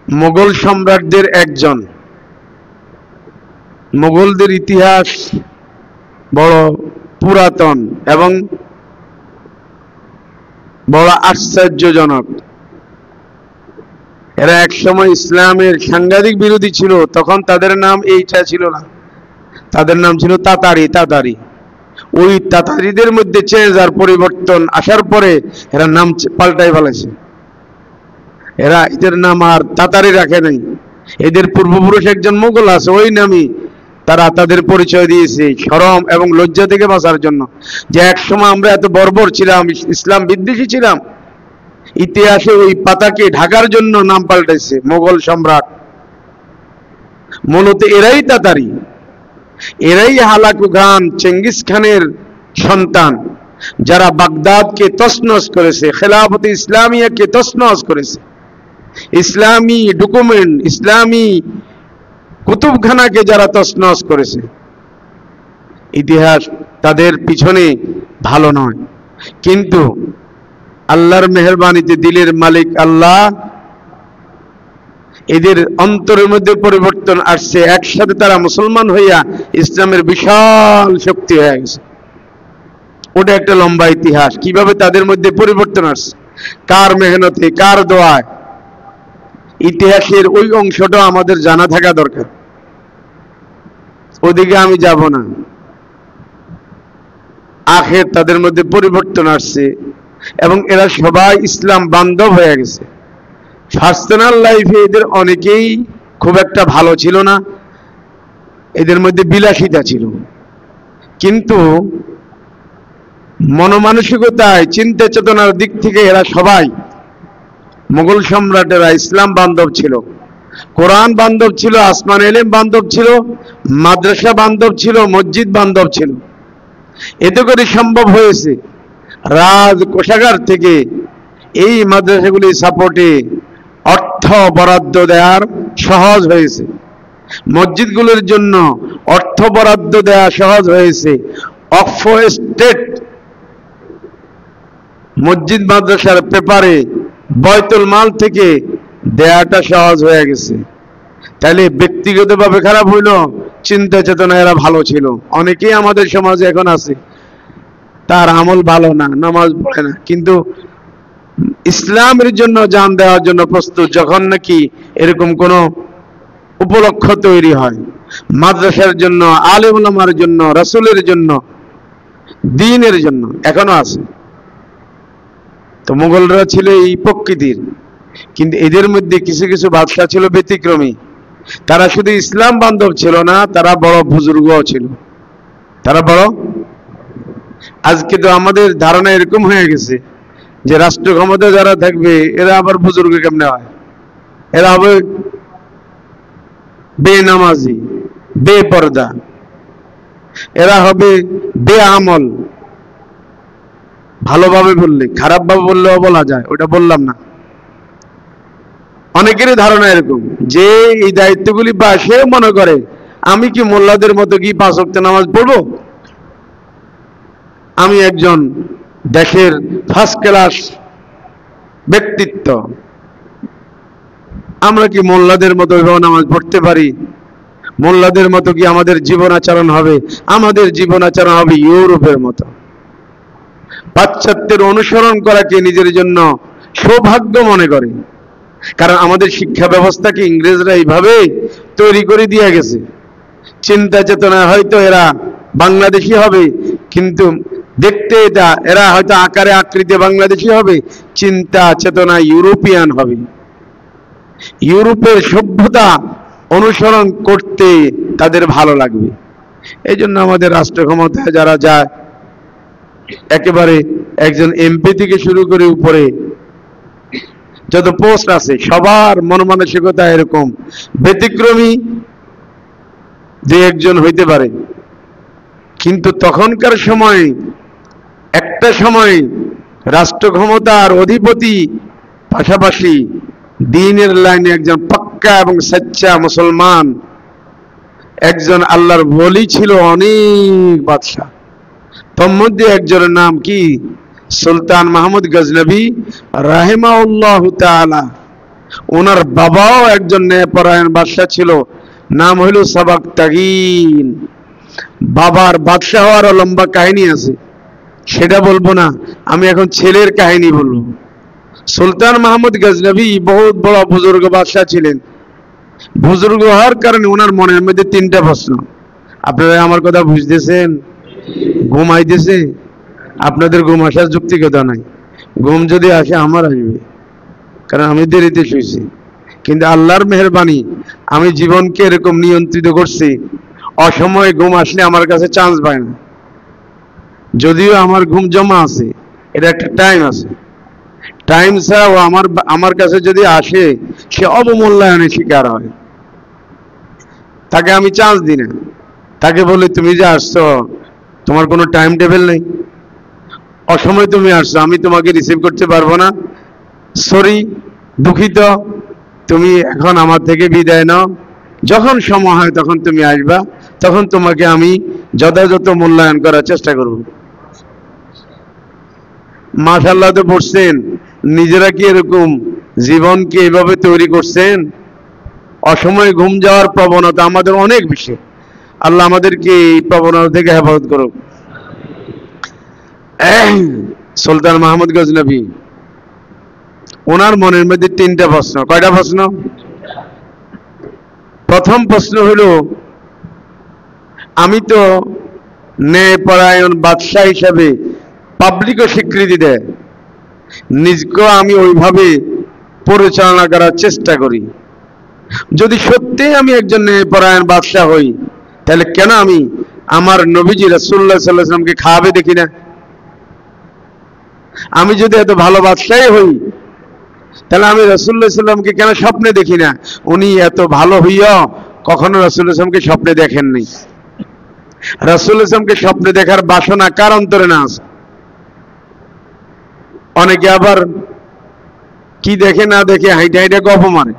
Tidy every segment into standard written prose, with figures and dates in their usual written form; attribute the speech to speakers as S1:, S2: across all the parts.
S1: মোগল সম্রাটদের একজন। মোগলদের ইতিহাস বড় পুরাতন এবং বড় আশ্চর্যজনক। এরা একসময় ইসলামের সাংঘাতিক বিরোধী ছিল। তখন তাদের নাম এইটা ছিল না, তাদের নাম ছিল তাতারি। ওই তাতারিদের মধ্যে চেঞ্জ আর পরিবর্তন আসার পরে এরা নাম পাল্টাই ফেলেছে। এরা এদের নাম আর তাতারি রাখে নাই। এদের পূর্বপুরুষ একজন মোগল আছে, ওই নামই তারা তাদের পরিচয় দিয়েছে শরম এবং লজ্জা থেকে বাঁচার জন্য। যে একসময় আমরা এত বর্বর ছিলাম, ইসলাম বিদ্বেষী ছিলাম, ইতিহাসে ওই পাতাকে ঢাকার জন্য নাম পাল্টাইছে মোগল সম্রাট। মূলত এরাই তাতারি, এরাই হালাকু খান চেঙ্গিস খানের সন্তান, যারা বাগদাদকে তছনছ করেছে, খেলাফতে ইসলামিয়াকে তছনছ করেছে, ইসলামী ডকুমেন্ট, ইসলামী কুতুবখানাকে যারা তছনছ করেছে। ইতিহাস তাদের পিছনে ভালো নয়, কিন্তু আল্লাহর মেহেরবানিতে দিলের মালিক আল্লাহ, এদের অন্তরের মধ্যে পরিবর্তন আসছে। একসাথে তারা মুসলমান হইয়া ইসলামের বিশাল শক্তি হয়ে গেছে। ওটা একটা লম্বা ইতিহাস, কিভাবে তাদের মধ্যে পরিবর্তন আসছে, কার মেহনতে, কার দোয়ায়। ইতিহাসের ওই অংশটা আমাদের জানা থাকা দরকার, ওদিকে আমি যাব না। আখের তাদের মধ্যে পরিবর্তন আসছে এবং এরা সবাই ইসলাম বান্ধব হয়ে গেছে। পার্সোনাল লাইফে এদের অনেকেই খুব একটা ভালো ছিল না, এদের মধ্যে বিলাসিতা ছিল, কিন্তু মনমানসিকতায়, চিন্তা চেতনার দিক থেকে এরা সবাই, মোগল সম্রাটেরা ইসলাম বান্ধব ছিল, কোরআন বান্ধব ছিল, আসমান এলেম বান্ধব ছিল, মাদ্রাসা বান্ধব ছিল, মসজিদ বান্ধব ছিল। এতে করে সম্ভব হয়েছে রাজ কোষাগার থেকে এই মাদ্রাসাগুলি সাপোর্টে অর্থ বরাদ্দ দেওয়ার সহজ হয়েছে, মসজিদগুলোর জন্য অর্থ বরাদ্দ দেওয়া সহজ হয়েছে, অক্ষ স্টেট মসজিদ মাদ্রাসার পেপারে বয়তুল মাল থেকে দেয়াটা সহজ হয়ে গেছে। তাহলে ব্যক্তিগতভাবে খারাপ হইল, চিন্তা চেতনা এরা ভালো ছিল। অনেকেই আমাদের সমাজে এখন আছে, তার আমল ভালো না, নামাজ পড়ে না, কিন্তু ইসলামের জন্য জান দেওয়ার জন্য প্রস্তুত। যখন নাকি এরকম কোন উপলক্ষ তৈরি হয়, মাদ্রাসার জন্য, আলেম ওলামার জন্য, রাসূলের জন্য, দ্বীনের জন্য, এখনো আছে। তো মুঘলরা ছিল এই প্রকৃতির, কিন্তু এদের মধ্যে কিছু কিছু বাদশা ছিল ব্যতিক্রমী। তারা শুধু ইসলাম বান্ধব ছিল না, তারা বড় বুজুর্গও ছিল, তারা বড়। আজকে তো আমাদের ধারণা এরকম হয়ে গেছে যে রাষ্ট্র ক্ষমতা যারা থাকবে এরা আবার বুজুর্গ কেমনে হয়, এরা হবে বেনামাজি, বেপর্দা, এরা হবে বেআমল। ভালোভাবে বললে, খারাপভাবে বললেও বলা যায়, ওটা বললাম না। অনেকেরই ধারণা এরকম যে এই দায়িত্বগুলি বা সে মনে করে আমি কি মোল্লাদের মতো কি 5 ওয়াক্ত নামাজ পড়বো, আমি একজন দেশের ফার্স্ট ক্লাস ব্যক্তিত্ব, আমরা কি মোল্লাদের মতো নামাজ পড়তে পারি, মোল্লাদের মতো কি আমাদের জীবন আচরণ হবে, আমাদের জীবন আচরণ হবে ইউরোপের মতো। পাশ্চাত্যের অনুসরণ করাকে নিজের জন্য সৌভাগ্য মনে করে, কারণ আমাদের শিক্ষা ব্যবস্থাকে ইংরেজরা এইভাবে তৈরি করে দিয়ে গেছে। চিন্তা চেতনা হয়তো এরা বাংলাদেশি হবে, কিন্তু দেখতে এরা হয়তো আকারে আকৃতি বাংলাদেশি হবে, চিন্তা চেতনা ইউরোপিয়ান হবে। ইউরোপের সভ্যতা অনুসরণ করতে তাদের ভালো লাগবে। এই জন্য আমাদের রাষ্ট্র ক্ষমতায় যারা যায়, একেবারে একজন এমপি থেকে শুরু করে উপরে যত পোস্ট আছে, সবার মন মানসিকতা এরকম। ব্যতিক্রমী যে একজন হইতে পারে, কিন্তু তখনকার সময় একটা সময় রাষ্ট্র ক্ষমতার অধিপতি পাশাপাশি দ্বীনের লাইনে একজন পাক্কা এবং সচ্চা মুসলমান, একজন আল্লাহর ওলি ছিল অনেক বাদশাহ। তোর মধ্যে একজনের নাম কি সুলতান মাহমুদ গজনবী রাহিমাহুল্লাহ তাআলা। ওনার বাবাও একজন ন্যায়পরায়ণ বাদশাহ ছিল, নাম হইল সাবাকতাগিন। বাবার বাদশাহ হওয়ারও লম্বা কাহিনী আছে, সেটা বলবো না, আমি এখন ছেলের কাহিনী বলবো। সুলতান মাহমুদ গজনবী বহুত বড় বুজুর্গ বাদশাহ ছিলেন। বুজুর্গ হওয়ার কারণে ওনার মনের মধ্যে তিনটা প্রশ্ন। আপনারা আমার কথা বুঝতেছেন? ঘুম আইতেছে? আপনাদের ঘুম আসার যুক্তিকতা নাই। ঘুম যদি আসে আমার আসবে, কারণ আমি দেরিতে শুয়েছি। কিন্তু আল্লাহর মেহেরবানি, আমি জীবনকে এরকম নিয়ন্ত্রিত করছি, অসময়ে ঘুম আসলে আমার কাছে চান্স পায় না। যদিও আমার ঘুম জমা আছে, এটা একটা টাইম আছে। টাইম ছাড়াও আমার কাছে যদি আসে, সে অবমূল্যায়নের শিকার হয়। তাকে আমি চান্স দিই না। তাকে বলি, তুমি যে আসছো, তোমার কোনো টাইম টেবিল নেই, অসময় তুমি আসছো, আমি তোমাকে রিসিভ করতে পারবো না, সরি, দুঃখিত, তুমি এখন আমার থেকে বিদায় নাও, যখন সময় হয় তখন তুমি আসবা, তখন তোমাকে আমি যথাযথ মূল্যায়ন করার চেষ্টা করব। মাশাআল্লাহ তো পড়ছেন, নিজেরা কি এরকম জীবনকে এভাবে তৈরি করছেন? অসময়ে ঘুম যাওয়ার প্রবণতা আমাদের অনেক বেশি। আল্লাহ আমাদেরকে এই প্রবণতা থেকে হেফাজত করুক। সুলতান মাহমুদ গজনবী, ওনার মনের মধ্যে তিনটা প্রশ্ন। কয়টা প্রশ্ন? প্রথম প্রশ্ন হলো, আমি তো ন্যায়পরায়ণ বাদশাহ হিসাবে পাবলিকও স্বীকৃতি দেয়, নিজকেও আমি ওইভাবে পরিচালনা করার চেষ্টা করি। যদি সত্যি আমি একজন ন্যায়পরায়ণ বাদশাহ হই, তাহলে কেন আমি আমার নবীজি রাসূলুল্লাহ সাল্লাল্লাহু আলাইহি ওয়াসাল্লামকে খাওয়াবে দেখি না? আমি যদি এত ভালো বাদশাহই হই, তাহলে আমি রাসূলুল্লাহ সাল্লাল্লাহু আলাইহি ওয়াসাল্লামকে কেন স্বপ্নে দেখি না? উনি এত ভালো হইয়াও কখনো রাসূলুল্লাহ সাল্লাল্লাহু আলাইহি ওয়াসাল্লামকে স্বপ্নে দেখেননি। রাসূলুল্লাহ সাল্লাল্লাহু আলাইহি ওয়াসাল্লামকে স্বপ্নে দেখার বাসনা কার অন্তরে না আছে? অনেকে আবার কি দেখে না দেখে হাইটা হাইটা গপ মারে।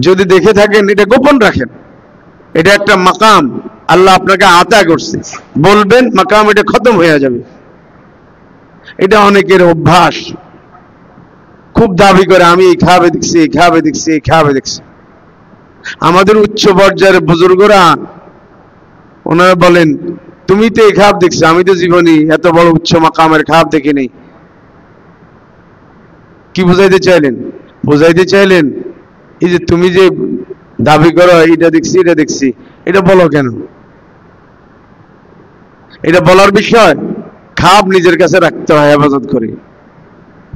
S1: যদি দেখে থাকেন, এটা গোপন রাখেন, এটা একটা মাকাম আল্লাহ আপনাকে আতা করছে, বলবেন মাকাম, এটা খতম হয়ে যাবে। এটা অনেকের অভ্যাস, খুব দাবি করে আমি এই খাবে দেখছি, এই খাবে দেখছি, এই খাবে দেখছি। আমাদের উচ্চ পর্যায়ের বুজুর্গরা ওনারা বলেন, তুমি তো এই খাব দেখছো, আমি তো জীবনে এত বড় উচ্চ মাকামের খাব দেখিনি। কি বুঝাইতে চাইলেন? বুঝাইতে চাইলেন এই যে তুমি যে দাবি করো এটা দেখছি, এটা দেখছি, এটা বলো কেন? এটা বলার বিষয়? খাব নিজের কাছে রাখতে হয় হেফাজত করে।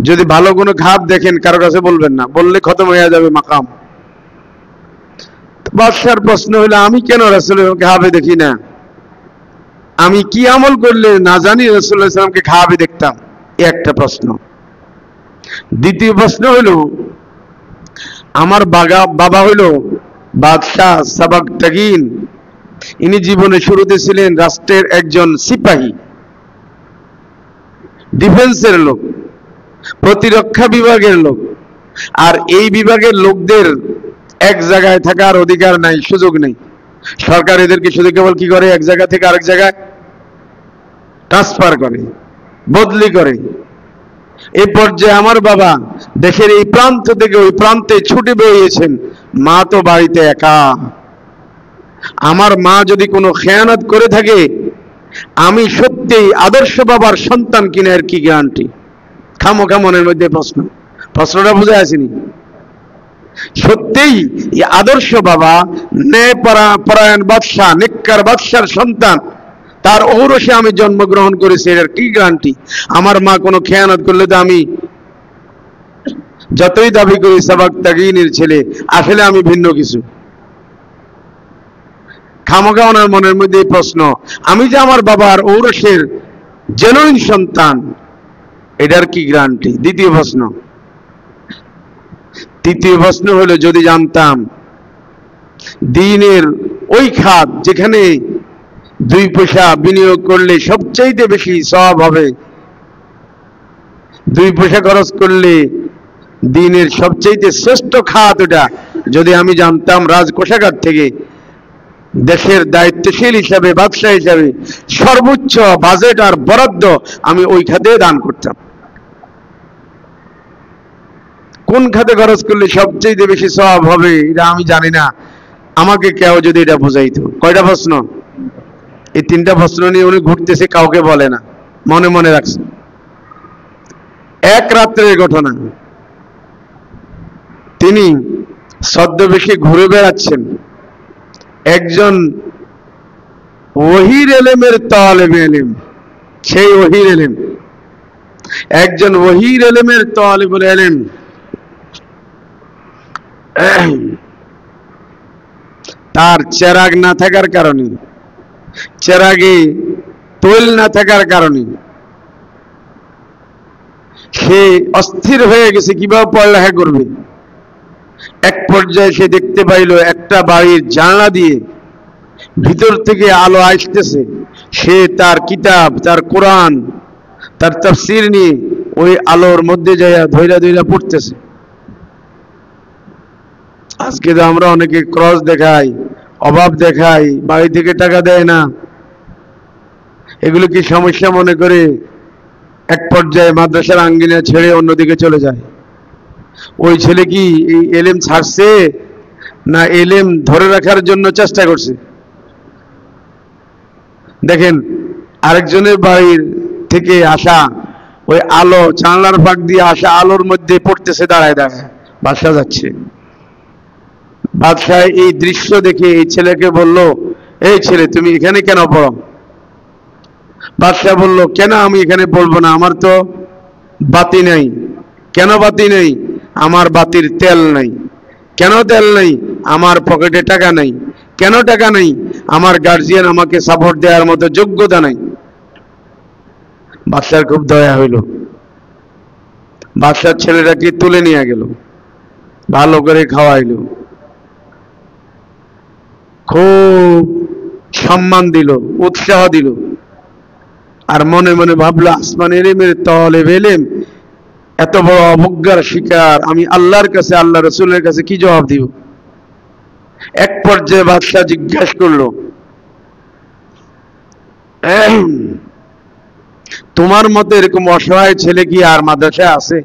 S1: যদি ভালো কোনো খাব দেখেন, কারো কাছে বলবেন না, বললে খতম হয়ে যাবে মাকাম। বাদশার প্রশ্ন হলো, আমি কেন রাসূলের খাবে দেখি না? আমি কি আমল করলে না জানি রাসূলুল্লাহ সাল্লাল্লাহু আলাইহি ওয়াসাল্লামকে খাবে দেখতাম? একটা প্রশ্ন। দ্বিতীয় প্রশ্ন হলো, আমার বাবা হইল বাদশাহ সাবাকতাগিন, ইনি জীবনে শুরুতে ছিলেন রাষ্ট্রের একজন সিপাহী, ডিফেন্সের লোক, প্রতিরক্ষা বিভাগের লোক। আর এই বিভাগের লোকদের এক জায়গায় থাকার অধিকার নাই, সুযোগ নেই। সরকার এদেরকে শুধু কেবল কি করে, এক জায়গা থেকে আরেক জায়গায় ট্রান্সফার করে, বদলি করে। এই পর্যায়ে আমার বাবা দেশের এই প্রান্ত থেকে ওই প্রান্তে ছুটে বেরিয়েছেন, মা তো বাড়িতে একা। আমার মা যদি কোনো খেয়ানত করে থাকে, আমি সত্যিই আদর্শ বাবার সন্তান কিনা এর কি গ্যারান্টি? খামোখা মনের মধ্যে প্রশ্ন। প্রশ্নটা বুঝে আসেনি? সত্যিই এই আদর্শ বাবা, ন্যায় পরায়ণ বাদশাহ, নেককার বাদশার সন্তান, তার ঔরসে আমি জন্মগ্রহণ করেছি, এর কি গ্যারান্টি? আমার মা কোনো খেয়ানত করলে তো আমি যতই দাবি করি সাবাকতাগিনের ছেলে, আসলে আমি ভিন্ন কিছু। খামোখা ওনার মনের মধ্যে এই প্রশ্ন, আমি যে আমার বাবার ঔরসের জেনুইন সন্তান, এটার কি গ্যারান্টি? দ্বিতীয় প্রশ্ন। তৃতীয় প্রশ্ন হলো, যদি জানতাম দ্বীনের ওই খাত যেখানে 2 পয়সা বিনিয়োগ করলে সবচাইতে বেশি সওয়াব হবে, 2 পয়সা খরচ করলে দ্বীনের সবচাইতে শ্রেষ্ঠ খাত ওটা, যদি আমি জানতাম রাজকোষাগার থেকে দেশের দায়িত্বশীল হিসাবে, বাদশাহ হিসাবে সর্বোচ্চ বাজেট আর বরাদ্দ আমি ওই খাতে দান করতাম। কোন খাতে খরচ করলে সবচেয়ে বেশি সওয়াব হবে এটা আমি জানি না, আমাকে কেউ যদি এটা বোঝাইতো। কয়টা প্রশ্ন? এই তিনটা প্রশ্ন নিয়ে উনি ঘুরতেছে, কাউকে বলে না, মনে মনে রাখছে। এক রাত্রের ঘটনা, তিনি ছদ্মবেশে ঘুরে বেড়াচ্ছেন, একজন ওহীর ইলমের তালেব ইলম, সেই ওহীর ইলম, একজন ওহীর ইলমের তালেবুল ইলম তার চেরাগ না থাকার কারণে, চেরাগে তৈল না থাকার কারণে সে অস্থির হয়ে গেছে কিভাবে পড়ালেখা করবে। এক পর্যায়ে সে দেখতে পাইল একটা বাড়ির জানলা দিয়ে ভিতর থেকে আলো আসতেছে। সে তার কিতাব, তার কোরআন, তার তাফসীর নিয়ে ওই আলোর মধ্যে যাইয়া ধৈরা ধৈরা পড়তেছে। আজকে তো আমরা অনেকে ক্রস দেখাই, অভাব দেখাই, বাড়ি থেকে টাকা দেয় না, এগুলো কি সমস্যা মনে করে এক পর্যায়ে মাদ্রাসার আঙ্গিনা ছেড়ে অন্যদিকে চলে যায়। ওই ছেলে কি এই এলেম ছাড়ছে না এলেম ধরে রাখার জন্য চেষ্টা করছে? দেখেন, আরেকজনের বাড়ির থেকে আসা ওই আলো, জানলার ফাঁক দিয়ে আসা আলোর মধ্যে পড়তেছে দাঁড়ায় দাঁড়ায়, বাদশা যাচ্ছে। বাদশাহ এই দৃশ্য দেখে এই ছেলেকে বলল, এই ছেলে তুমি এখানে কেন পড়ো? বাদশাহ বলল, কেন আমি এখানে পড়বো না, আমার তো বাতি নাই। কেন বাতি নেই? আমার বাতির তেল নাই। কেন তেল নাই? আমার পকেটে টাকা নাই। কেন টাকা নাই? আমার গার্জিয়ান আমাকে সাপোর্ট দেওয়ার মতো যোগ্যতা নাই। বাদশার খুব দয়া হইল, বাদশার ছেলেটাকে তুলে নিয়ে গেল, ভালো করে খাওয়াইল, খুব সম্মান দিল, উৎসাহ দিল। আর মনে মনে ভাবলো, আসমান ইলমের তালেব ইলম এত বড় অবজ্ঞার শিকার, আমি আল্লাহর কাছে, আল্লাহ রাসূলের কাছে কি জবাব দিব? এক পর্যায়ে বাদশাহ জিজ্ঞাসা করলো, তোমার মতে এরকম অসহায় ছেলে কি আর মাদ্রাসায় আছে?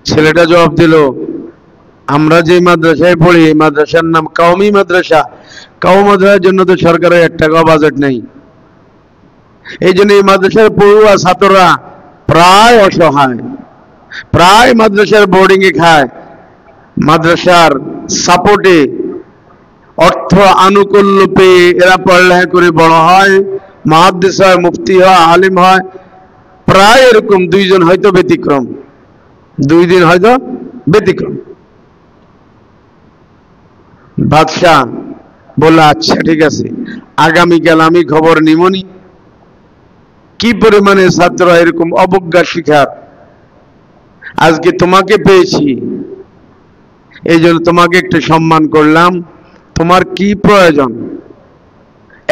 S1: ছেলেটা জবাব দিল, আমরা যে মাদ্রাসায় পড়ি এই মাদ্রাসার নাম কওমি মাদ্রাসা। কওমি মাদ্রাসার জন্য তো সরকারের 1 টাকাও বাজেট নেই। এই জন্য এই মাদ্রাসার পড়ুয়া ছাত্ররা প্রায় অসহায়, প্রায় মাদ্রাসার বোর্ডিং এ খায়। মাদ্রাসার সাপোর্টে, অর্থ আনুকূল্য পেয়ে এরা পড়ালেখা করে বড় হয়, মুহাদ্দিস হয়, মুফতি হয়, আলিম হয়। প্রায় এরকম 2 জন হয়তো ব্যতিক্রম, 2 দিন হয়তো ব্যতিক্রম। বাদশাহ বলল, আচ্ছা ঠিক আছে, আগামীকাল আমি খবর নিমনি কি পরিমাণে ছাত্ররা এরকম অবজ্ঞার শিকার। আজকে তোমাকে পেয়েছি, এই জন্য তোমাকে একটু সম্মান করলাম। তোমার কি প্রয়োজন?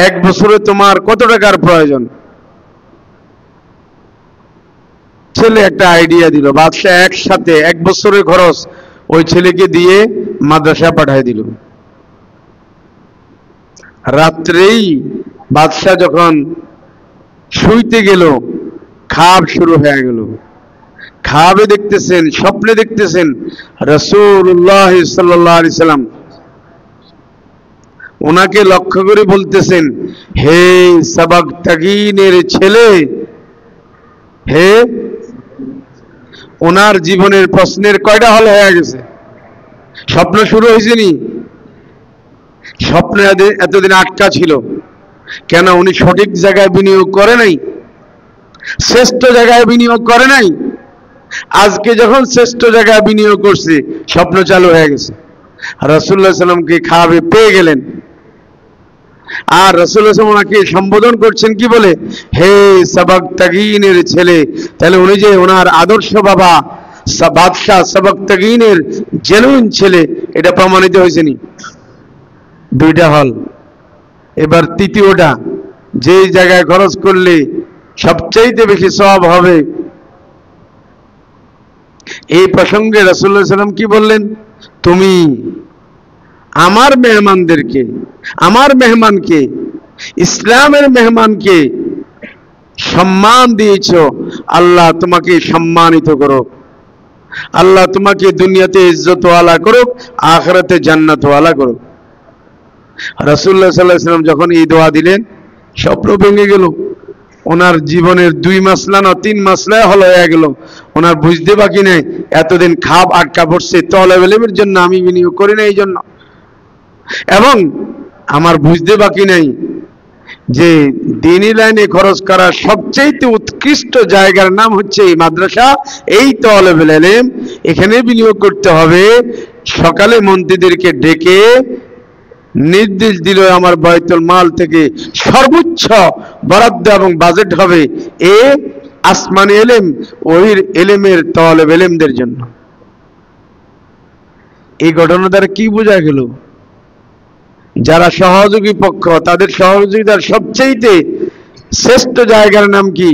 S1: 1 বছরে তোমার কত টাকার প্রয়োজন? ছেলে একটা আইডিয়া দিল। বাদশাহ একসাথে 1 বছরের খরচ ওই ছেলেকে দিয়ে মাদ্রাসা পাঠিয়ে দিল। রাত্রেই বাদশাহ যখন শুইতে গেল, খাব শুরু হয়ে গেল। খাবে দেখতেছেন, স্বপ্নে দেখতেছেন রাসূলুল্লাহ সাল্লাল্লাহু আলাইহি সাল্লাম ওনাকে লক্ষ্য করে বলতেছেন, হে সাবাকতাগিনের ছেলে, হে। ওনার জীবনের প্রশ্নের কয়টা হল হয়ে গেছে? স্বপ্ন শুরু হয়েছে নি? স্বপ্নে এতদিন আটকা ছিল কেন? উনি সঠিক জায়গায় বিনিয়োগ করে নাই, শ্রেষ্ঠ জায়গায় বিনিয়োগ করে নাই। আজকে যখন শ্রেষ্ঠ জায়গায় বিনিয়োগ করছে, স্বপ্ন চালু হয়ে গেছে। রাসূলুল্লাহ সাল্লাল্লাহু আলাইহি সাল্লামকে খাবে পেয়ে গেলেন, আর রাসূলুল্লাহ সাল্লাল্লাহু আলাইহি ওয়াসাল্লাম ওনাকে সম্বোধন করছেন কি বলে? হে সাবাকতাগিনের ছেলে। তাহলে উনি যে ওনার আদর্শ বাবা বাদশাহ সাবাকতাগিনের জেনুইন ছেলে, এটা প্রমাণিত হয়েছে নি? 2টা হল। এবার তৃতীয়টা, যে জায়গায় খরচ করলে সবচাইতে বেশি সওয়াব হবে, এই প্রসঙ্গে রাসূলুল্লাহ সাল্লাল্লাহু আলাইহি ওয়াসাল্লাম কি বললেন? তুমি আমার মেহমানদেরকে, আমার মেহমানকে, ইসলামের মেহমানকে সম্মান দিয়েছ, আল্লাহ তোমাকে সম্মানিত করো। আল্লাহ তোমাকে দুনিয়াতে ইজ্জত ওয়ালা করুক, আখিরাতে জান্নাত ওয়ালা করুক। রাসূলুল্লাহ সাল্লাল্লাহু আলাইহি ওয়াসাল্লাম যখন এই দোয়া দিলেন, স্বপ্ন ভেঙে গেল। ওনার জীবনের 2 মাসলা না 3 মাসলা হলো হয়ে গেল। ওনার বুঝতে বাকি নেই, এতদিন খাপ আটকা পড়ছে তলব ইলমের জন্য আমি বিনিয়োগ করি না এই জন্য, এবং আমার বুঝতে বাকি নেই যে দ্বীনি লাইনে খরচ করার সবচেয়ে উৎকৃষ্ট জায়গার নাম হচ্ছে এই মাদ্রাসা, এই তলবুল ইলম। এখানে বিনিয়োগ করতে হবে। সকালে মন্ত্রীদেরকে ডেকে নির্দেশ দিল আমার বাইতুল মাল থেকে সর্বোচ্চ বরাদ্দ এবং বাজেট হবে এ আসমানি ইলম, ওহির ইলমের তলব ইলমদের জন্য। এই ঘটনা দ্বারা কি বোঝা গেল? যারা সহযোগী পক্ষ তাদের সহযোগিতার সবচেয়ে শ্রেষ্ঠ জায়গার নাম কি?